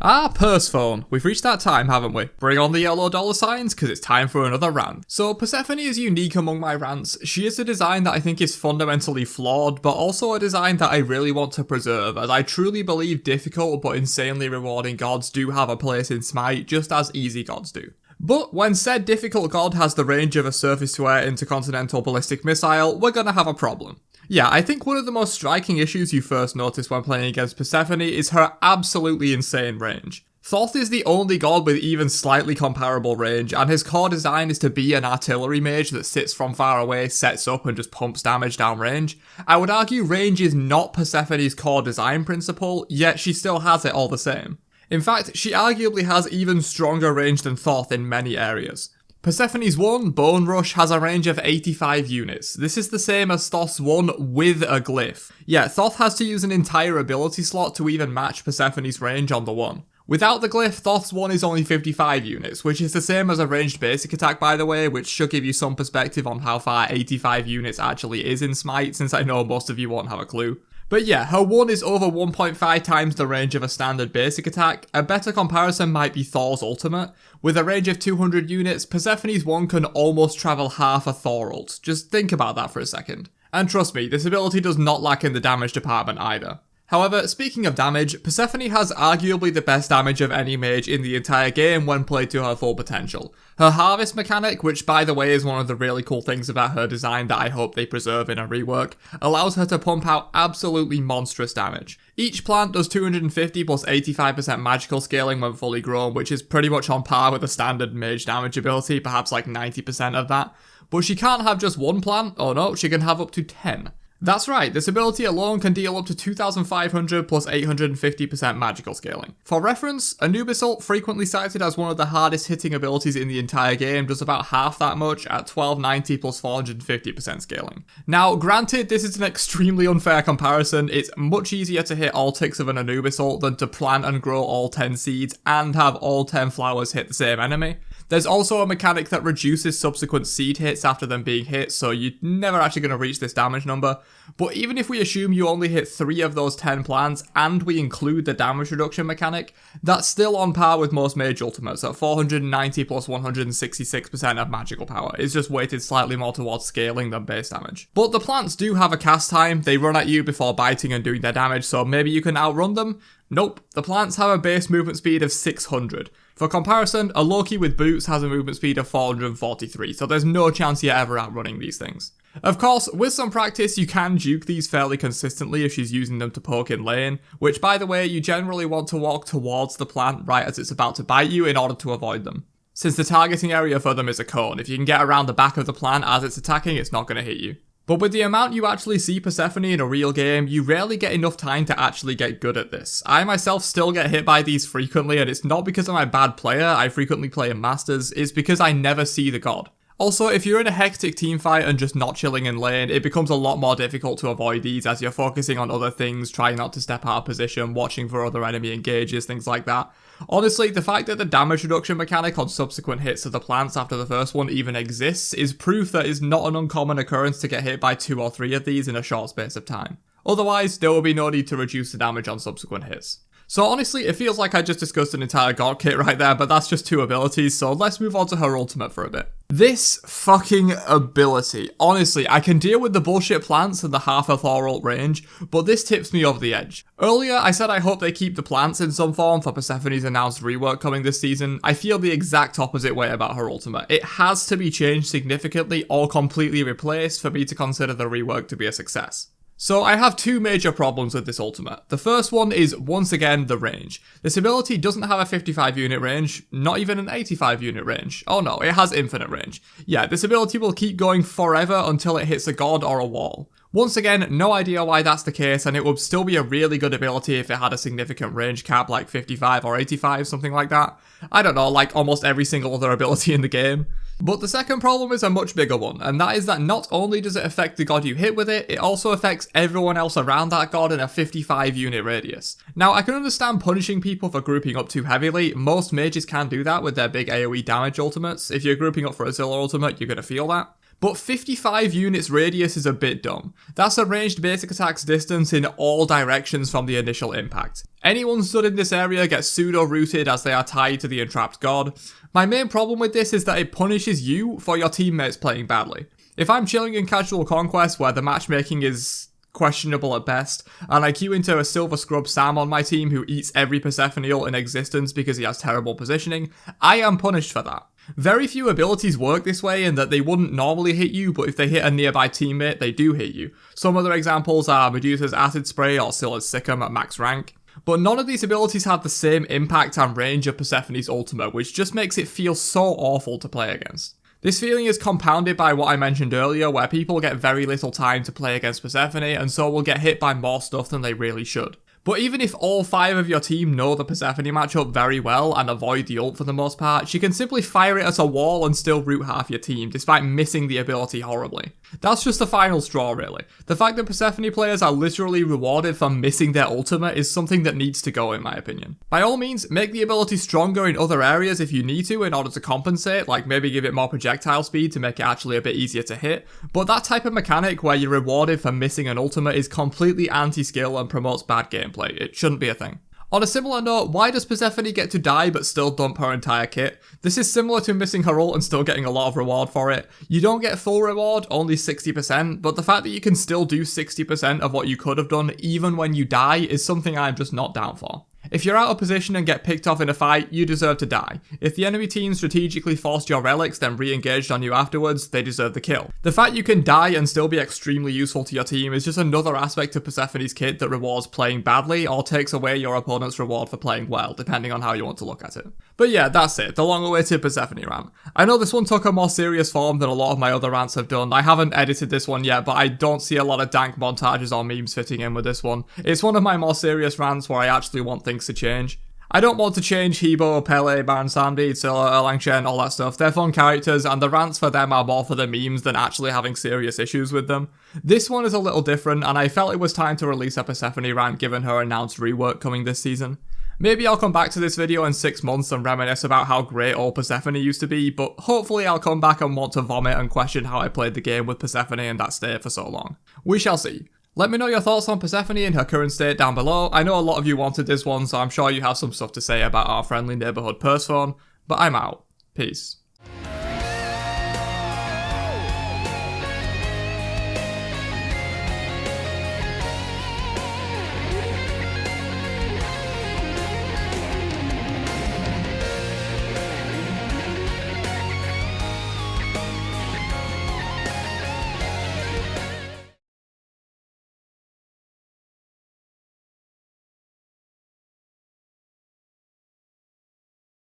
Ah, Persephone. We've reached that time, haven't we? Bring on the yellow dollar signs, because it's time for another rant. So, Persephone is unique among my rants. She is a design that I think is fundamentally flawed, but also a design that I really want to preserve, as I truly believe difficult but insanely rewarding gods do have a place in Smite, just as easy gods do. But when said difficult god has the range of a surface-to-air intercontinental ballistic missile, we're gonna have a problem. Yeah, I think one of the most striking issues you first notice when playing against Persephone is her absolutely insane range. Thoth is the only god with even slightly comparable range, and his core design is to be an artillery mage that sits from far away, sets up and just pumps damage downrange. I would argue range is not Persephone's core design principle, yet she still has it all the same. In fact, she arguably has even stronger range than Thoth in many areas. Persephone's 1, Bone Rush, has a range of 85 units. This is the same as Thoth's 1 with a glyph. Yeah, Thoth has to use an entire ability slot to even match Persephone's range on the 1. Without the glyph, Thoth's 1 is only 55 units, which is the same as a ranged basic attack by the way, which should give you some perspective on how far 85 units actually is in Smite, since I know most of you won't have a clue. But yeah, her 1 is over 1.5 times the range of a standard basic attack. A better comparison might be Thor's ultimate. With a range of 200 units, Persephone's 1 can almost travel half a Thor ult. Just think about that for a second. And trust me, this ability does not lack in the damage department either. However, speaking of damage, Persephone has arguably the best damage of any mage in the entire game when played to her full potential. Her harvest mechanic, which by the way is one of the really cool things about her design that I hope they preserve in a rework, allows her to pump out absolutely monstrous damage. Each plant does 250 plus 85% magical scaling when fully grown, which is pretty much on par with a standard mage damage ability, perhaps like 90% of that. But she can't have just one plant, oh no, she can have up to 10. That's right, this ability alone can deal up to 2500 plus 850% magical scaling. For reference, Anubis ult, frequently cited as one of the hardest hitting abilities in the entire game, does about half that much at 1290 plus 450% scaling. Now, granted, this is an extremely unfair comparison. It's much easier to hit all ticks of an Anubis ult than to plant and grow all 10 seeds and have all 10 flowers hit the same enemy. There's also a mechanic that reduces subsequent seed hits after them being hit, so you're never actually going to reach this damage number. But even if we assume you only hit 3 of those 10 plants, and we include the damage reduction mechanic, that's still on par with most mage ultimates at 490 plus 166% of magical power. It's just weighted slightly more towards scaling than base damage. But the plants do have a cast time, they run at you before biting and doing their damage, so maybe you can outrun them? Nope, the plants have a base movement speed of 600. For comparison, a Loki with boots has a movement speed of 443, so there's no chance you're ever outrunning these things. Of course, with some practice, you can juke these fairly consistently if she's using them to poke in lane, which by the way, you generally want to walk towards the plant right as it's about to bite you in order to avoid them. Since the targeting area for them is a cone, if you can get around the back of the plant as it's attacking, it's not going to hit you. But with the amount you actually see Persephone in a real game, you rarely get enough time to actually get good at this. I myself still get hit by these frequently, and it's not because I'm a bad player, I frequently play in Masters, it's because I never see the god. Also, if you're in a hectic teamfight and just not chilling in lane, it becomes a lot more difficult to avoid these as you're focusing on other things, trying not to step out of position, watching for other enemy engages, things like that. Honestly, the fact that the damage reduction mechanic on subsequent hits of the plants after the first one even exists is proof that it's not an uncommon occurrence to get hit by 2 or 3 of these in a short space of time. Otherwise, there will be no need to reduce the damage on subsequent hits. So honestly, it feels like I just discussed an entire god kit right there, but that's just 2 abilities, so let's move on to her ultimate for a bit. This fucking ability. Honestly, I can deal with the bullshit plants and the half a Thor ult range, but this tips me over the edge. Earlier, I said I hope they keep the plants in some form for Persephone's announced rework coming this season. I feel the exact opposite way about her ultimate. It has to be changed significantly or completely replaced for me to consider the rework to be a success. So I have 2 major problems with this ultimate. The first one is, once again, the range. This ability doesn't have a 55 unit range, not even an 85 unit range. Oh no, it has infinite range. Yeah, this ability will keep going forever until it hits a god or a wall. Once again, no idea why that's the case, and it would still be a really good ability if it had a significant range cap like 55 or 85, something like that. I don't know, like almost every single other ability in the game. But the second problem is a much bigger one, and that is that not only does it affect the god you hit with it, it also affects everyone else around that god in a 55 unit radius. Now, I can understand punishing people for grouping up too heavily. Most mages can do that with their big AoE damage ultimates. If you're grouping up for a Zilla ultimate, you're going to feel that. But 55 units radius is a bit dumb. That's a ranged basic attack's distance in all directions from the initial impact. Anyone stood in this area gets pseudo-rooted as they are tied to the entrapped god. My main problem with this is that it punishes you for your teammates playing badly. If I'm chilling in casual conquest where the matchmaking is questionable at best, and I queue into a Silver Scrub Sam on my team who eats every Persephone ult in existence because he has terrible positioning, I am punished for that. Very few abilities work this way in that they wouldn't normally hit you, but if they hit a nearby teammate, they do hit you. Some other examples are Medusa's Acid Spray or Scylla's Sikkim at max rank. But none of these abilities have the same impact and range of Persephone's ultimate, which just makes it feel so awful to play against. This feeling is compounded by what I mentioned earlier, where people get very little time to play against Persephone, and so will get hit by more stuff than they really should. But even if all 5 of your team know the Persephone matchup very well and avoid the ult for the most part, she can simply fire it at a wall and still root half your team, despite missing the ability horribly. That's just the final straw, really. The fact that Persephone players are literally rewarded for missing their ultimate is something that needs to go, in my opinion. By all means, make the ability stronger in other areas if you need to in order to compensate, like maybe give it more projectile speed to make it actually a bit easier to hit, but that type of mechanic where you're rewarded for missing an ultimate is completely anti-skill and promotes bad gameplay. It shouldn't be a thing. On a similar note, why does Persephone get to die but still dump her entire kit? This is similar to missing her ult and still getting a lot of reward for it. You don't get full reward, only 60%, but the fact that you can still do 60% of what you could have done even when you die is something I'm just not down for. If you're out of position and get picked off in a fight, you deserve to die. If the enemy team strategically forced your relics then re-engaged on you afterwards, they deserve the kill. The fact you can die and still be extremely useful to your team is just another aspect of Persephone's kit that rewards playing badly or takes away your opponent's reward for playing well, depending on how you want to look at it. But yeah, that's it, the long-awaited Persephone rant. I know this one took a more serious form than a lot of my other rants have done. I haven't edited this one yet, but I don't see a lot of dank montages or memes fitting in with this one. It's one of my more serious rants where I actually want things to change. I don't want to change Hebo, Pele, Baron Samdi, Scylla, Erlangshen, all that stuff. They're fun characters, and the rants for them are more for the memes than actually having serious issues with them. This one is a little different, and I felt it was time to release a Persephone rant given her announced rework coming this season. Maybe I'll come back to this video in 6 months and reminisce about how great old Persephone used to be, but hopefully I'll come back and want to vomit and question how I played the game with Persephone in that state for so long. We shall see. Let me know your thoughts on Persephone in her current state down below. I know a lot of you wanted this one, so I'm sure you have some stuff to say about our friendly neighbourhood Persephone, but I'm out. Peace.